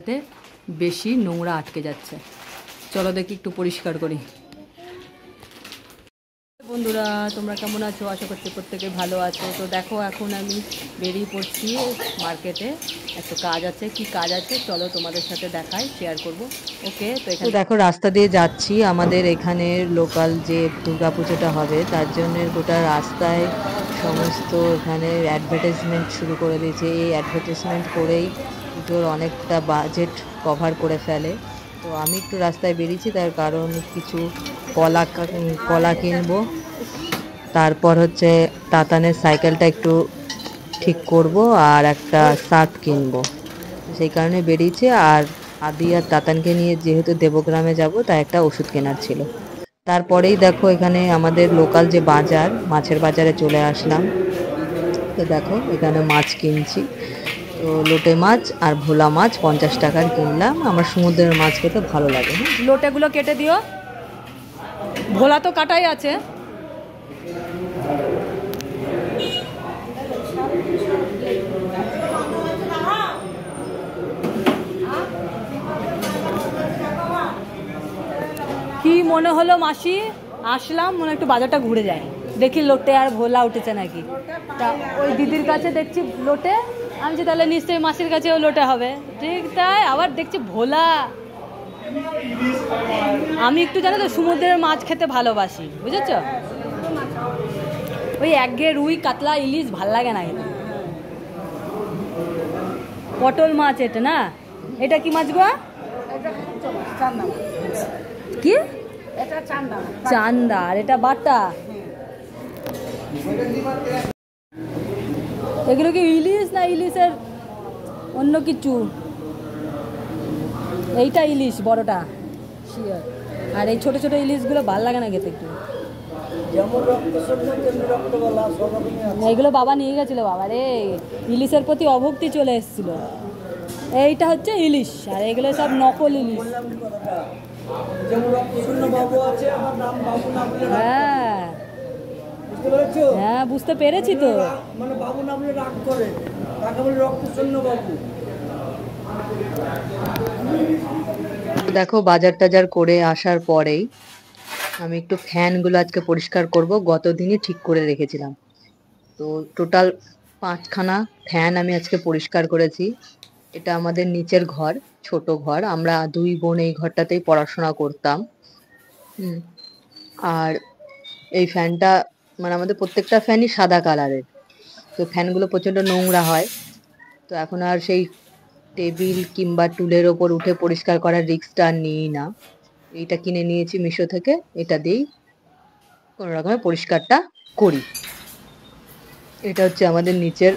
ফ্যানটাতে বেশি নোংরা আটকে যাচ্ছে। চলো দেখি একটু পরিষ্কার করি। বন্ধুরা তোমরা কেমন আছো? আশা করছি প্রত্যেকে ভালো আছো। তো দেখো এখন আমি বেরিয়ে পড়ছি মার্কেটে, একটু কাজ আছে। কি কাজ আছে চলো তোমাদের সাথে দেখাই, শেয়ার করব। ওকে, তো এখানে দেখো রাস্তা দিয়ে যাচ্ছি। আমাদের এখানে লোকাল যে দুর্গাপুজোটা হবে তার জন্য গোটা রাস্তায় সমস্ত এখানে অ্যাডভার্টাইজমেন্ট শুরু করে দিয়েছে। এই অ্যাডভার্টাইজমেন্ট করেই পুজোর অনেকটা বাজেট কভার করে ফেলে। তো আমি একটু রাস্তায় বেরিয়েছি, তার কারণ কিছু কলা কিনবো, তারপর হচ্ছে তাতানের সাইকেলটা একটু ঠিক করব, আর একটা শার্ট কিনবো। সেই কারণে বেরিয়েছি। আর আদি আর তাতানকে নিয়ে যেহেতু দেবগ্রামে যাব, তাই একটা ওষুধ কেনার ছিল। তারপরেই দেখো এখানে আমাদের লোকাল যে বাজার, মাছের বাজারে চলে আসলাম। তো দেখো এখানে মাছ কিনছি। তো লোটে মাছ আর ভোলা মাছ 50 টাকার কিনলাম। আমার সমুদ্রের মাছ খেতে ভালো লাগে। লোটেগুলো কেটে দিও, ভোলা তো কাটাই আছে। কি মনে হলো মাসি? আসলাম মনে একটু বাজারটা ঘুরে যায়, দেখি লোটে আর ভোলা উঠেছে নাকি। তা ওই দিদির কাছে দেখছি লোটে, আমি যে তাহলে নিশ্চয়ই মাসির কাছেও লোটে হবে। ঠিক তাই, আবার দেখছি ভোলা। আমি একটু জানো তো সমুদ্রের মাছ খেতে ভালোবাসি, বুঝেছ? ওই একঘেয়ে রুই কাতলা ইলিশ ভাল লাগে না খেতে। পটল মাছ এটা না, এটা কি মাছ গো? কি চান্দা? আর এটা বাটা। এগুলো কি ইলিশ না ইলিশের অন্য কিছু? এইটা ইলিশ বড়টা শিওর। আর এই ছোট ছোট ইলিশগুলো ভাল লাগে না খেতে একটু। এইগুলো বাবা নিয়ে গেছিল। বাবা রে, ইলিশের প্রতি অভক্তি চলে এসেছিল। এইটা হচ্ছে ইলিশ, আর এগুলো সব নকল ইলিশ। হ্যাঁ হ্যাঁ, বুঝতে পেরেছি তো। দেখো বাজার টাজার করে আসার পরেই আমি একটু ফ্যানগুলো আজকে পরিষ্কার করব। গত দিনই ঠিক করে রেখেছিলাম। তো টোটাল 5খানা ফ্যান আমি আজকে পরিষ্কার করেছি। এটা আমাদের নিচের ঘর, ছোট ঘর। আমরা 2 বোন এই ঘরটাতেই পড়াশোনা করতাম। আর এই ফ্যানটা মানে আমাদের প্রত্যেকটা ফ্যানই সাদা কালারের। তো ফ্যানগুলো প্রচণ্ড নোংরা হয়। তো এখন আর সেই টেবিল কিংবা টুলের ওপর উঠে পরিষ্কার করার রিস্কটা আর নিই না। এইটা কিনে নিয়েছি মিশো থেকে, এটা দিয়েই কোনো রকমের পরিষ্কারটা করি। এটা হচ্ছে আমাদের নিচের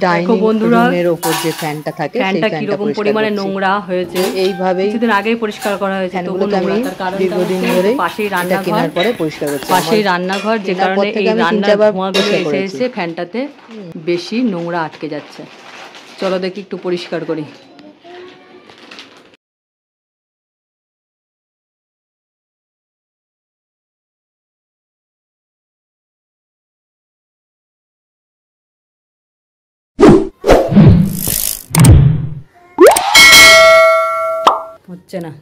ডাইনিং রুমের ওপর যে ফ্যানটা থাকে, সেই ফ্যানটা কিরকম পরিমাণে নোংরা হয়েছে। এইভাবেই কিছুদিন আগেই পরিষ্কার করা হয়েছে। ফ্যানগুলোকে আমি দীর্ঘদিন ধরে পাশেই রান্না কেনার পরে পরিষ্কার করছি। পাশেই রান্নাঘর, যে কারণে এই রান্নার ধোঁয়াগুলো এসে এসে ফ্যানটাতে বেশি নোংরা আটকে যাচ্ছে। চলো দেখি একটু পরিষ্কার করি। হচ্ছে না,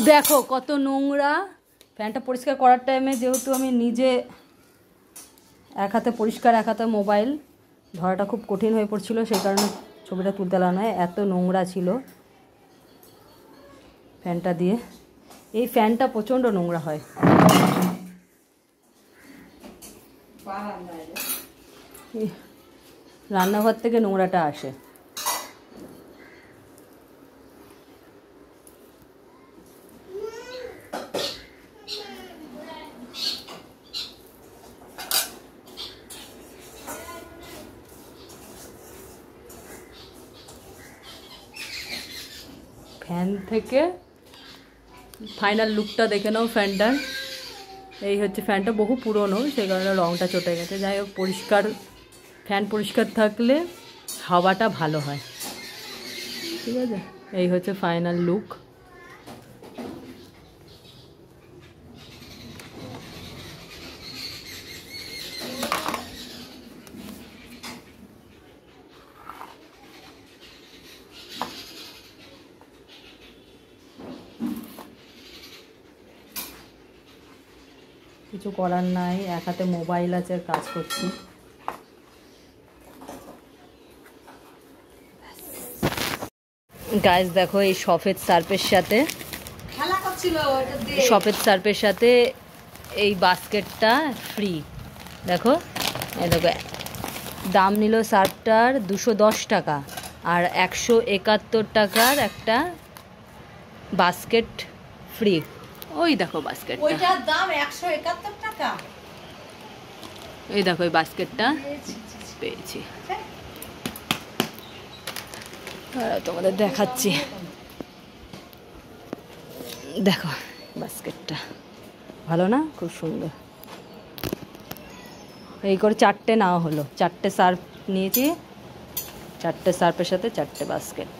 দেখো কত নোংরা। ফ্যানটা পরিষ্কার করার টাইমে যেহেতু আমি নিজে এক হাতে পরিষ্কার এক হাতে মোবাইল ধরাটা খুব কঠিন হয়ে পড়ছিল, সেই কারণে ছবিটা তুলতে পারলাম না। এত নোংরা ছিল ফ্যানটা দিয়ে। এই ফ্যানটা প্রচণ্ড নোংরা হয়। রান্নাঘর থেকে নোংরাটা আসে। ফ্যান থেকে ফাইনাল লুকটা দেখে নাও ফ্যানটার। এই হচ্ছে ফ্যানটা, বহু পুরনো, সেই কারণে রঙটা চটে গেছে। যাই হোক, পরিষ্কার ফ্যান পরিষ্কার থাকলে হাওয়াটা ভালো হয়। ঠিক আছে, এই হচ্ছে ফাইনাল লুক। কিছু করার নাই, এক হাতে মোবাইল আছে, কাজ করছি। গাইস দেখো এই সফেদ সার্ফের সাথে এই বাস্কেটটা ফ্রি। দেখো এই দেখো, দাম নিল সার্ফটার 210 টাকা, আর 171 টাকার একটা বাস্কেট ফ্রি। ওই দেখো বাস্কেটটা, ওইটার দাম 171 টাকা। এই দেখো এই বাস্কেটটা পেয়েছি, তোমাদের দেখাচ্ছি। দেখো বাস্কেটটা ভালো না, খুব সুন্দর। এই করে 4টে নেওয়া হলো, 4টে সার্ফ নিয়েছি, 4টে সার্ফের সাথে 4টে বাস্কেট।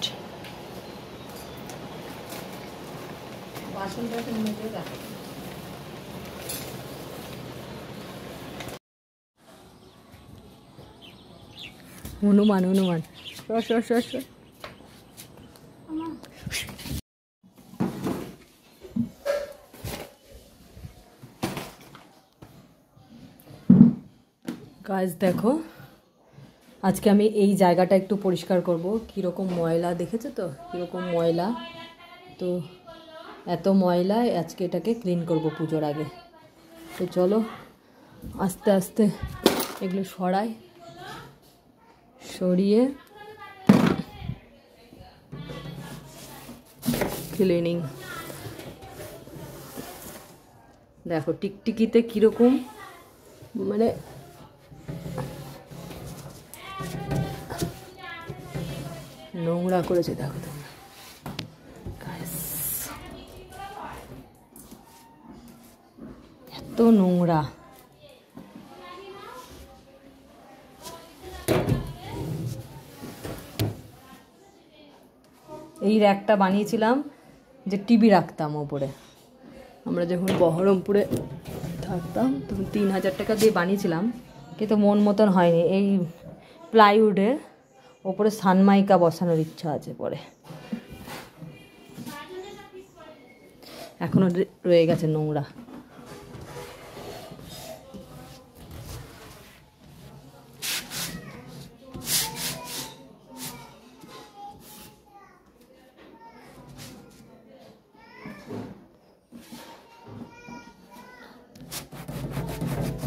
হনুমান হনুমান সর সর সর সর। গাইস দেখো আজকে আমি এই জায়গাটা একটু পরিষ্কার করব। কীরকম ময়লা দেখেছো তো, কীরকম ময়লা। তো এত ময়লা, আজকে এটাকে ক্লিন করব পুজোর আগে। তো চলো আস্তে আস্তে এগুলো সরিয়ে ক্লিনিং। দেখো টিকটিকিতে কীরকম মানে নোংরা করেছে, দেখো তোমরা। এত নোংরা। এই র্যাকটা বানিয়েছিলাম যে টিভি রাখতাম ওপরে, আমরা যখন বহরমপুরে থাকতাম তখন 3000 টাকা দিয়ে বানিয়েছিলাম, কিন্তু মন মতন হয়নি। এই প্লাইউডের ওপরে সানমাইকা বসানোর ইচ্ছা আছে পরে, এখনো রয়ে গেছে নোংরা।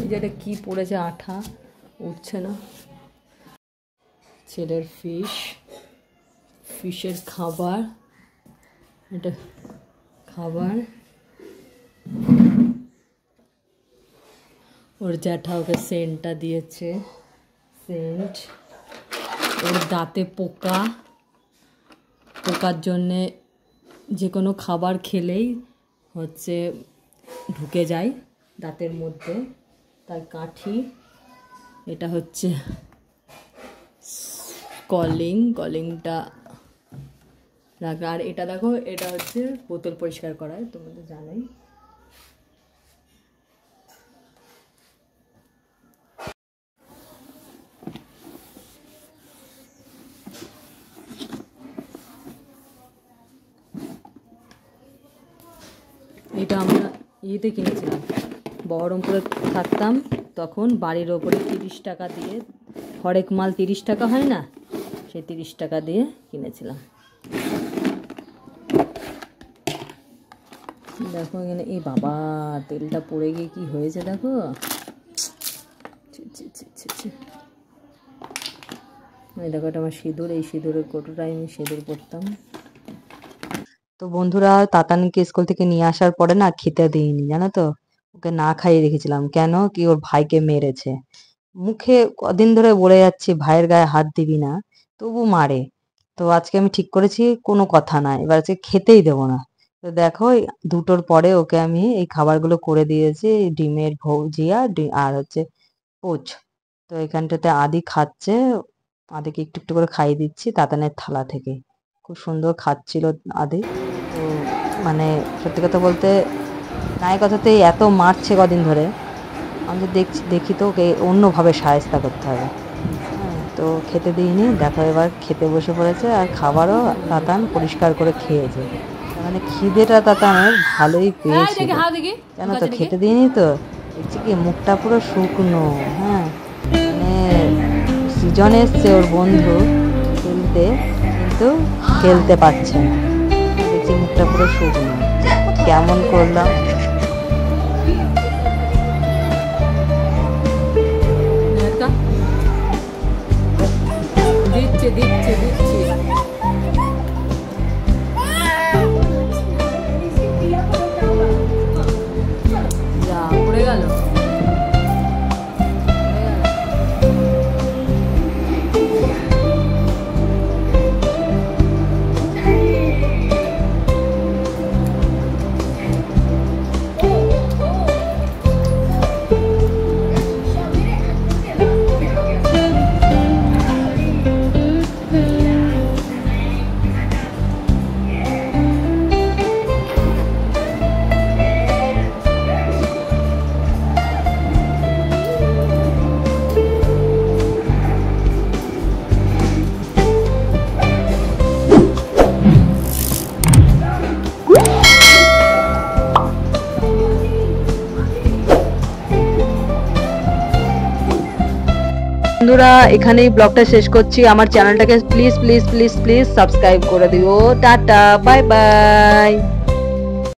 এই যে এটা কি পড়েছে, আঠা উঠছে না। ছেলের ফিশের খাবার, এটা খাবার। ওর জ্যাঠা ওকে সেন্টটা দিয়েছে, সেন্ট। ওর দাঁতে পোকার জন্যে যে কোনো খাবার খেলেই হচ্ছে ঢুকে যায় দাঁতের মধ্যে, তার কাঠি। এটা হচ্ছে কলিংটা রাখা। আর এটা দেখো, এটা হচ্ছে বোতল পরিষ্কার করার, তোমাদের জানাই। এটা আমরা ইয়েতে কিনেছিলাম, বহরমপুরে থাকতাম তখন। বাড়ির ওপরে 30 টাকা দিয়ে, হরেক মাল 30 টাকা হয় না, সেই 30 টাকা দিয়ে কিনেছিলাম। দেখো এখানে, এই বাবা তেলটা পড়ে গিয়ে কি হয়েছে দেখো। এই দেখো এটা আমার সিঁদুর, এই সিঁদুরের কোটোটায় আমি সিঁদুর পরতাম। তো বন্ধুরা, তাতানিকে স্কুল থেকে নিয়ে আসার পরে না খেতে দিইনি, জানো তো। ওকে না খাইয়ে রেখেছিলাম, কেন কি ওর ভাইকে মেরেছে। মুখে কদিন ধরে বলে যাচ্ছি ভাইয়ের গায়ে হাত দিবি না, তবু মারে। তো আজকে আমি ঠিক করেছি কোনো কথা না, এবার আজকে খেতেই দেবো না। তো দেখো 2টোর পরে ওকে আমি এই খাবারগুলো করে দিয়েছি, ডিমের ভুজিয়া আর হচ্ছে পোচ। তো এখানটাতে আদি খাচ্ছে, আদিকে একটু একটু করে খাইয়ে দিচ্ছি তাতানের থালা থেকে। খুব সুন্দর খাচ্ছিল আদি। তো মানে সত্যি কথা বলতে নাই কথাতেই এত মারছে কদিন ধরে, আমি দেখি তো ওকে অন্যভাবে সায়স্তা করতে হবে। হ্যাঁ, তো খেতে দিইনি, দেখো এবার খেতে বসে পড়েছে, আর খাবারও তাতান পরিষ্কার করে খেয়েছে। মানে খিদেটা তাতানের ভালোই পেয়েছিল, জানো তো। খেতে দিইনি তো কি মুখটা পুরো শুকনো। হ্যাঁ, মানে সিজন এসছে ওর বন্ধু খেলতে, কিন্তু খেলতে পারছে না। দেখছি মুখটা পুরো শুকনো, কেমন করলাম। দিচ্ছে দিচ্ছে দিচ্ছে যা পড়ে গেল। বন্ধুরা, এখানেই ব্লগটা শেষ করছি। আমার চ্যানেলটাকে please please please please subscribe করে দিও। Tata, bye bye.